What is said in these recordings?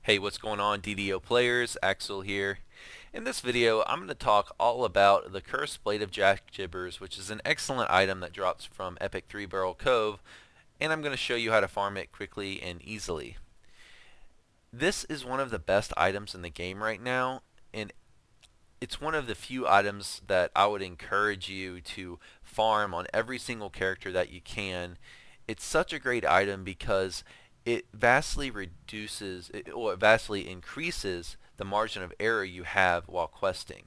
Hey, what's going on, DDO players? Axel here. In this video, I'm going to talk all about the Cursed Blade of Jack Jibbers, which is an excellent item that drops from Epic 3 Barrel Cove, and I'm going to show you how to farm it quickly and easily. This is one of the best items in the game right now, and it's one of the few items that I would encourage you to farm on every single character that you can. It's such a great item because it vastly it vastly increases the margin of error you have while questing.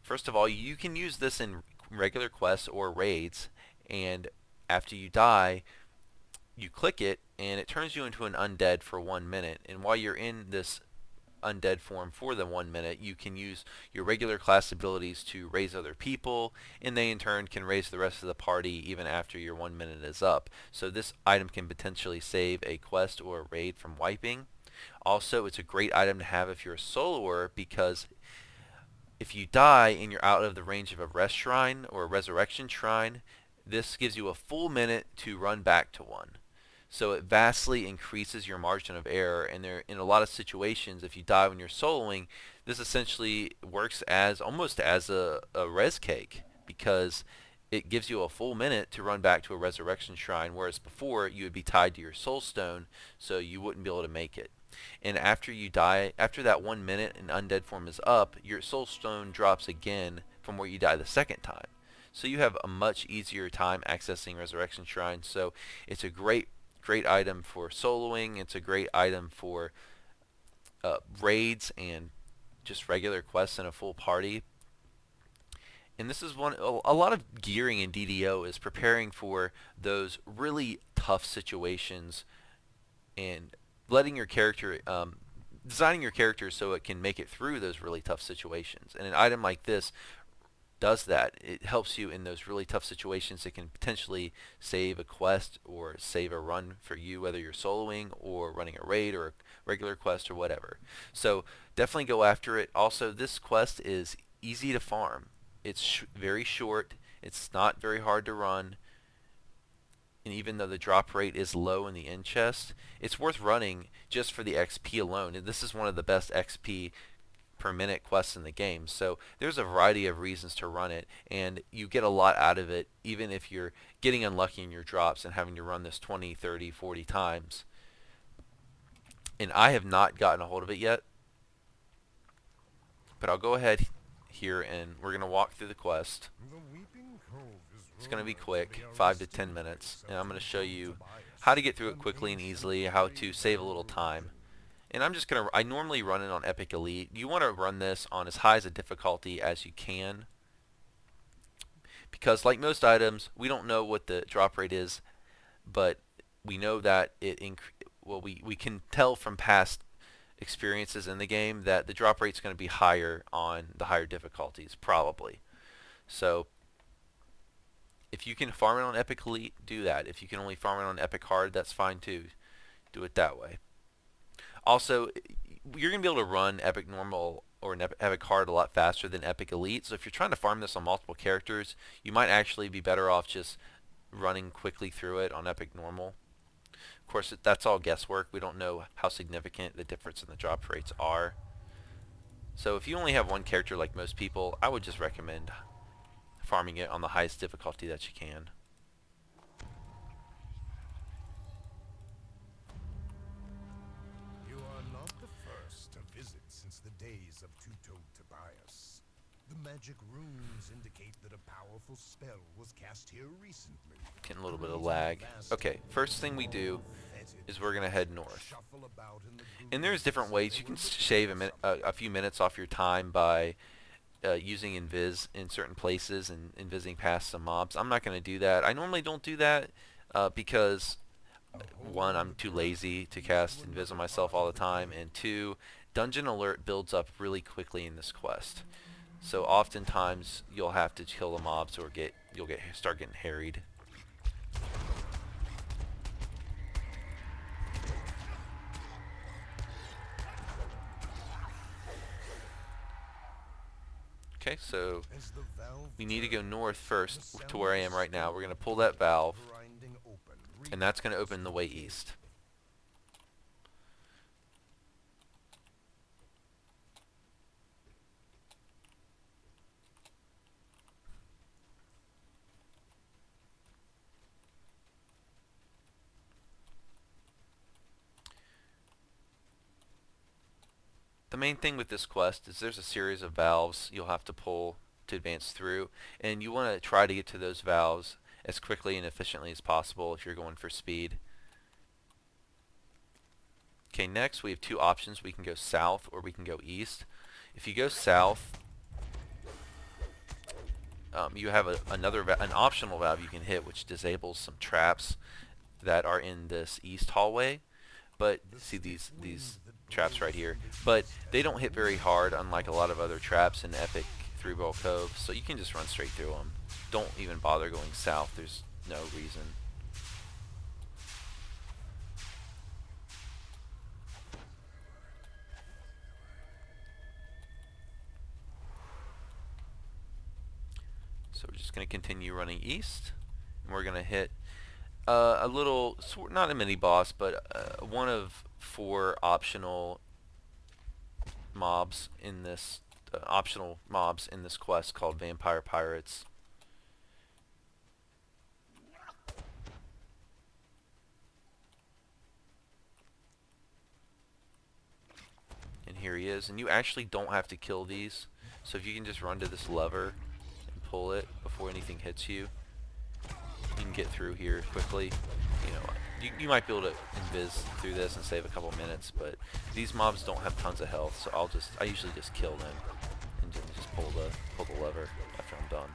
First of all, you can use this in regular quests or raids, and after you die, you click it and it turns you into an undead for 1 minute. And while you're in this undead form for the 1 minute, you can use your regular class abilities to raise other people, and they in turn can raise the rest of the party even after your 1 minute is up. So this item can potentially save a quest or a raid from wiping. Also, it's a great item to have if you're a soloer, because if you die and you're out of the range of a rest shrine or a resurrection shrine, this gives you a full minute to run back to one. So it vastly increases your margin of error, and in a lot of situations, if you die when you're soloing, this essentially works as almost as a res cake, because it gives you a full minute to run back to a resurrection shrine, whereas before you would be tied to your soul stone, so you wouldn't be able to make it. And after you die, after that 1 minute and undead form is up, your soul stone drops again from where you die the second time. So you have a much easier time accessing resurrection shrines. So it's a great item for soloing. It's a great item for raids and just regular quests in a full party. And this is a lot of gearing in DDO is preparing for those really tough situations and letting your character, designing your character so it can make it through those really tough situations. And an item like this does that. It helps you in those really tough situations. It can potentially save a quest or save a run for you, whether you're soloing or running a raid or a regular quest or whatever. So definitely go after it. Also, this quest is easy to farm. It's very short. It's not very hard to run. And even though the drop rate is low in the end chest, it's worth running just for the XP alone. And this is one of the best XP per minute quests in the game. So there's a variety of reasons to run it, and you get a lot out of it even if you're getting unlucky in your drops and having to run this 20, 30, 40 times. And I have not gotten a hold of it yet, but I'll go ahead here and we're going to walk through the quest. It's going to be quick, 5 to 10 minutes, and I'm going to show you how to get through it quickly and easily, how to save a little time. And I normally run it on Epic Elite. You want to run this on as high as a difficulty as you can, because like most items, we don't know what the drop rate is, but we know that we can tell from past experiences in the game that the drop rate is going to be higher on the higher difficulties, probably. So if you can farm it on Epic Elite, do that. If you can only farm it on Epic Hard, that's fine too. Do it that way. Also, you're going to be able to run Epic Normal or Epic Hard a lot faster than Epic Elite. So if you're trying to farm this on multiple characters, you might actually be better off just running quickly through it on Epic Normal. Of course, that's all guesswork. We don't know how significant the difference in the drop rates are. So if you only have one character like most people, I would just recommend farming it on the highest difficulty that you can. The days of Two-Toed Tobias. The magic runes indicate that a powerful spell was cast here recently. Getting a little bit of lag. Okay, first thing we do is we're going to head north. And there's different ways. You can shave a few minutes off your time by using invis in certain places and invising past some mobs. I'm not going to do that. I normally don't do that because, one, I'm too lazy to cast invis on myself all the time, and two, Dungeon Alert builds up really quickly in this quest. So oftentimes you'll have to kill the mobs or you'll start getting harried. Okay, so we need to go north first to where I am right now. We're going to pull that valve, and that's going to open the way east. The main thing with this quest is there's a series of valves you'll have to pull to advance through, and you want to try to get to those valves as quickly and efficiently as possible if you're going for speed. Okay, next we have two options. We can go south or we can go east. If you go south, you have an optional valve you can hit, which disables some traps that are in this east hallway. But see these traps right here, but they don't hit very hard, unlike a lot of other traps in Epic 3-Barrel Cove. So you can just run straight through them. Don't even bother going south. There's no reason. So we're just going to continue running east, and we're going to hit a little, not a mini boss, but one of 4 optional mobs in this quest called Vampire Pirates. And here he is, and you actually don't have to kill these. So if you can just run to this lever and pull it before anything hits you, you can get through here quickly. You know, you might be able to invis through this and save a couple minutes, but these mobs don't have tons of health, so I usually just kill them and just pull the lever after I'm done.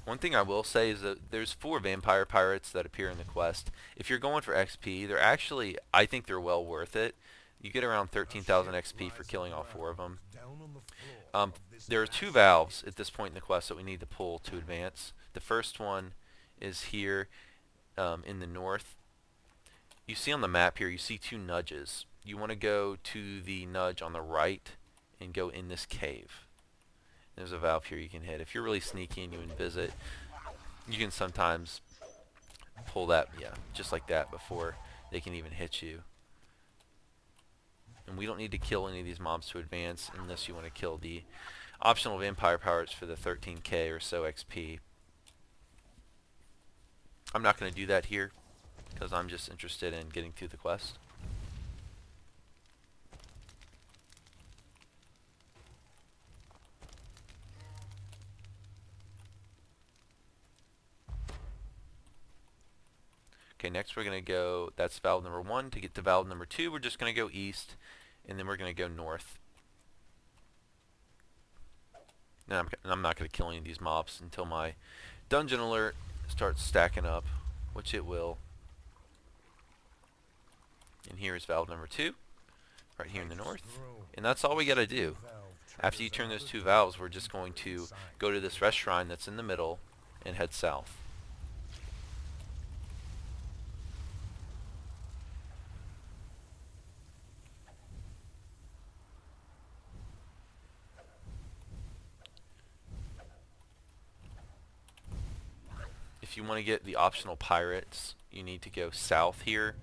One thing I will say is that there's 4 vampire pirates that appear in the quest. If you're going for XP, they're actually, I think they're well worth it. You get around 13,000 XP for killing all 4 of them. There are 2 valves at this point in the quest that we need to pull to advance. The first one is here in the north. You see on the map here, you see 2 nudges. You want to go to the nudge on the right and go in this cave. There's a valve here you can hit. If you're really sneaky and you invis it, you can sometimes pull that, yeah, just like that before they can even hit you. And we don't need to kill any of these mobs to advance unless you want to kill the optional vampire pirates for the 13k or so XP. I'm not going to do that here because I'm just interested in getting through the quest. Okay, next we're going to go, that's valve number 1. To get to valve number 2, we're just going to go east, and then we're going to go north. And I'm not going to kill any of these mobs until my dungeon alert starts stacking up, which it will. And here is valve number 2, right here in the north. And that's all we got to do. After you turn those 2 valves, we're just going to go to this rest shrine that's in the middle and head south. If you want to get the optional pirates, you need to go south here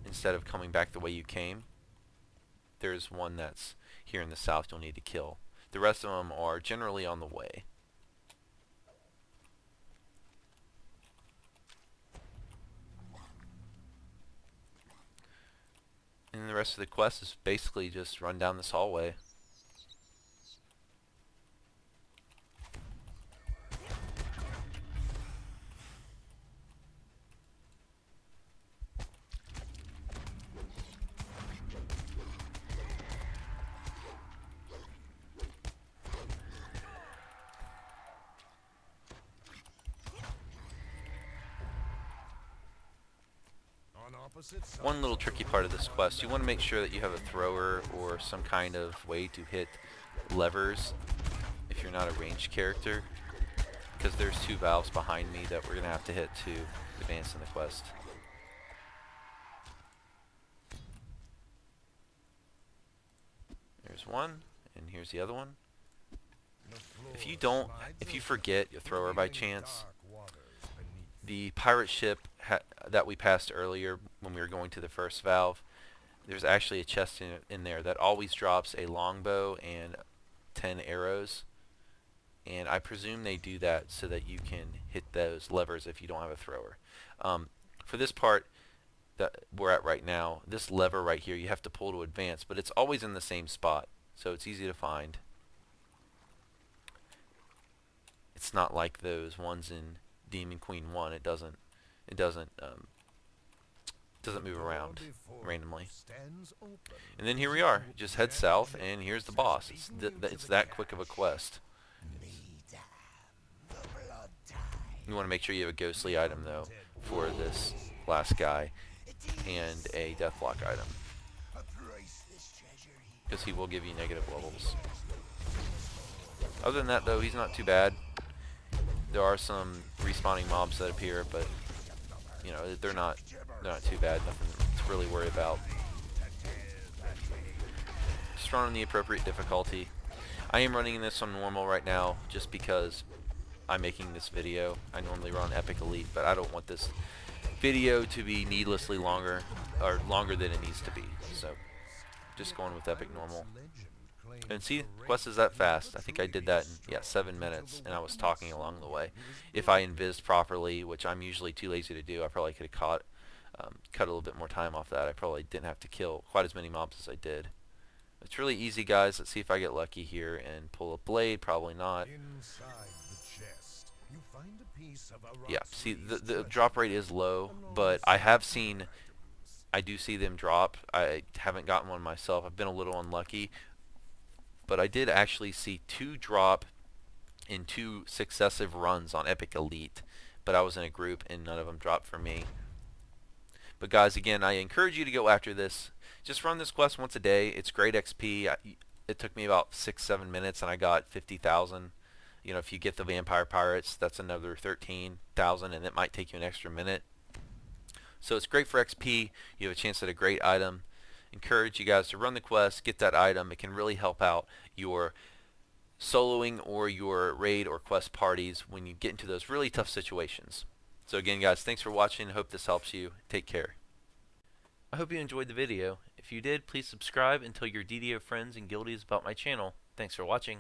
instead of coming back the way you came. There's one that's here in the south you'll need to kill. The rest of them are generally on the way. And the rest of the quest is basically just run down this hallway. One little tricky part of this quest, you want to make sure that you have a thrower or some kind of way to hit levers if you're not a ranged character, because there's 2 valves behind me that we're going to have to hit to advance in the quest. There's one, and here's the other one. If you forget your thrower by chance, the pirate ship that we passed earlier when we were going to the first valve, there's actually a chest in there that always drops a longbow and 10 arrows, and I presume they do that so that you can hit those levers if you don't have a thrower. For this part that we're at right now, this lever right here you have to pull to advance, but it's always in the same spot, so it's easy to find. It's not like those ones in Demon Queen 1. It doesn't move around randomly. And then here we are. Just head south, and here's the boss. It's that quick of a quest. You want to make sure you have a ghostly item, though, for this last guy, and a deathblock item, because he will give you negative levels. Other than that, though, he's not too bad. There are some respawning mobs that appear, but you know, they're not too bad. Nothing to really worry about. Just run on the appropriate difficulty. I am running this on normal right now just because I'm making this video. I normally run Epic Elite, but I don't want this video to be needlessly longer, or longer than it needs to be. So just going with Epic Normal. And see, the quest is that fast. I think I did that in 7 minutes, and I was talking along the way. If I invised properly, which I'm usually too lazy to do, I probably could have cut a little bit more time off that. I probably didn't have to kill quite as many mobs as I did. It's really easy, guys. Let's see if I get lucky here and pull a blade. Probably not. Yeah, see, the drop rate is low, but I do see them drop. I haven't gotten one myself. I've been a little unlucky. But I did actually see 2 drop in 2 successive runs on Epic Elite. But I was in a group and none of them dropped for me. But guys, again, I encourage you to go after this. Just run this quest once a day. It's great XP. It took me about 6-7 minutes and I got 50,000. You know, if you get the Vampire Pirates, that's another 13,000, and it might take you an extra minute. So it's great for XP. You have a chance at a great item. Encourage you guys to run the quest, get that item. It can really help out your soloing or your raid or quest parties when you get into those really tough situations. So again, guys, thanks for watching. I hope this helps you. Take care. I hope you enjoyed the video. If you did, please subscribe and tell your DDO friends and guildies about my channel. Thanks for watching.